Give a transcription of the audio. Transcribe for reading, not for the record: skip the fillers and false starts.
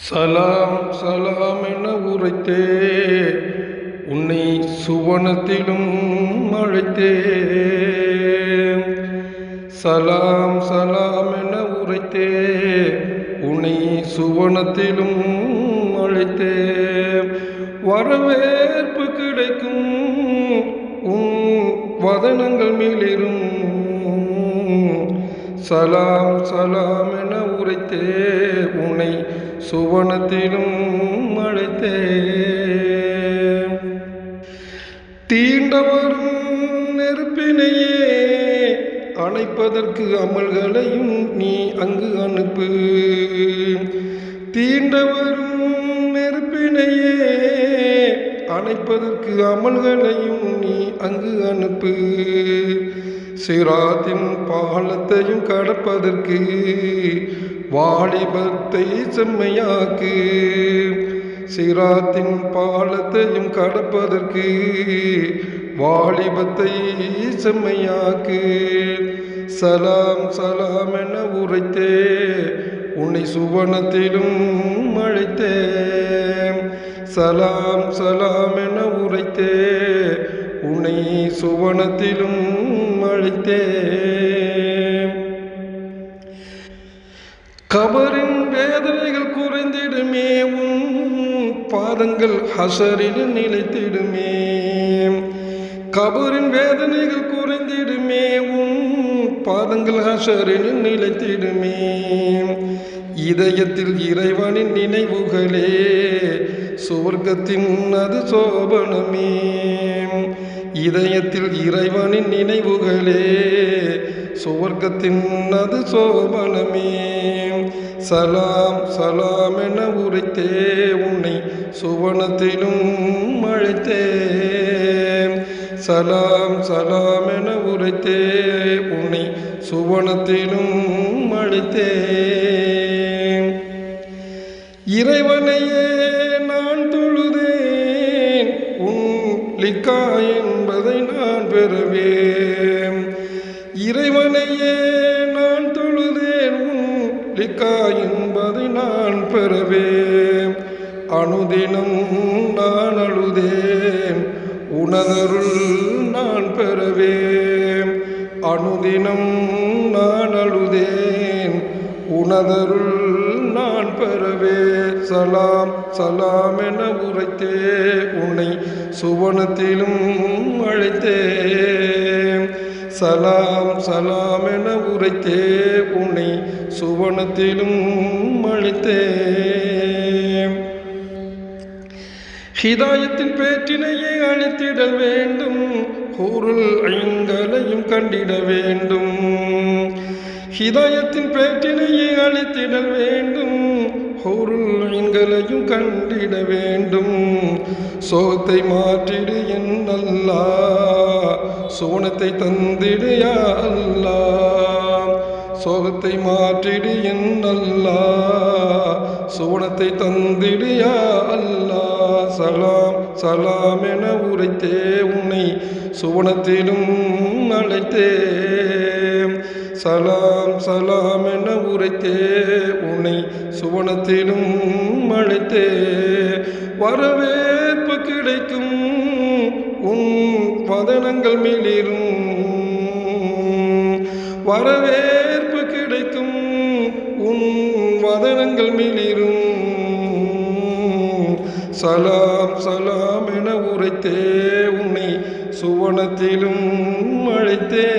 சலாம் சலாம் என உரைத்தே உன்னை சுவனத்திலும் அழைத்தே. சலாம் சலாம் என உரைத்தே உன்னை சுவனத்திலும் அழைத்தே. வரவேற்பு கிடைக்கும் உன் வதனங்கள் மேலிரும். சலாம் சலாம் என உரைத்தே உன்னை சுவனத்திலும் அழைத்தே. தீண்டவரும் நெருப்பினையே அணைப்பதற்கு அமல்களையும் நீ அங்கு அனுப்பு. தீண்டவரும் நெருப்பினையே அணைப்பதற்கு அமல்களையும் நீ அங்கு அனுப்பு. சிராத்தின் பாலத்தையும் கடப்பதற்கு வாலிபத்தை செம்மையாக்கு. சிராத்தின் பாலத்தையும் கடப்பதற்கு வாலிபத்தை செம்மையாக்கு. சலாம் சலாம் என உரைத்தே உன்னை சுவனத்திலும் அழைத்தே. சலாம் சலாம் என உரைத்தே உன்னை சுவனத்திலும் அழைத்தே. கபரின் வேதனைகள் குறைந்திடுமே உன் பாதங்கள் ஹஷரில் நிலைத்திடுமே. கபரின் வேதனைகள் குறைந்திடுமே உன் பாதங்கள் ஹஷரில் நிலைத்திடுமே. இதயத்தில் இறைவனின் நினைவுகளே சுவர்க்கத்தின் அது சோபனமே. இதயத்தில் இறைவனின் நினைவுகளே சுவர்க்கத்தின் அது சோபனமே. சலாம் சலாம் என உரைத்தே உன்னை சுவனத்திலும் அழைத்தே. சலாம் சலாம் என உரைத்தே உன்னை சுவனத்திலும் அழைத்தே. இறைவனையே நான் தொழுதேன் உன் லிக்கா என்பதை நான் பெறவே. இறைவனையே நான் தொழுதேன் உன் லிக்கா என்பதை நான் பெறவே. அனுதினம் நான் அழுதேன் உனதருள் நான் பெறவே. அனுதினம் நான் அழுதேன் உனதருள் நான் பெறவே. சலாம் சலாம் என உரைத்தே உன்னை சுவனத்திலும் அழைத்தே. சலாம் சலாம் என உரைத்தே உன்னை சுவனத்திலும் அழைத்தே. ஹிதாயத்தின் பேற்றினையே அழைத்திடல் வேண்டும். ஹூருல் ஐன்களையும் கண்டிட வேண்டும். ஹிதாயத்தின் பேற்றினையே அழைத்திடல் வேண்டும். ஹூருல் ஐன்களையும் கண்டிட வேண்டும். சோகத்தை மாற்றிடு என் அல்லாஹ், சோனத்தை தந்திடு யா அல்லாஹ். சோகத்தை மாற்றிடு என் அல்லாஹ், சோனத்தை தந்திடு யா அல்லாஹ். சலாம் சலாம் என உரைத்தே உன்னை சுவனத்திலும் அழைத்தே. சலாம் சலாம் என உரைத்தே உன்னை சுவனத்திலும் அழைத்தே. வரவேற்பு கிடைக்கும் உன் வதனங்கள் மேலிரும். வரவேற்பு கிடைக்கும் உன் வதனங்கள் மேலிரும். சலாம் சலாம் என உரைத்தே உன்னை சுவனத்திலும் அழைத்தே.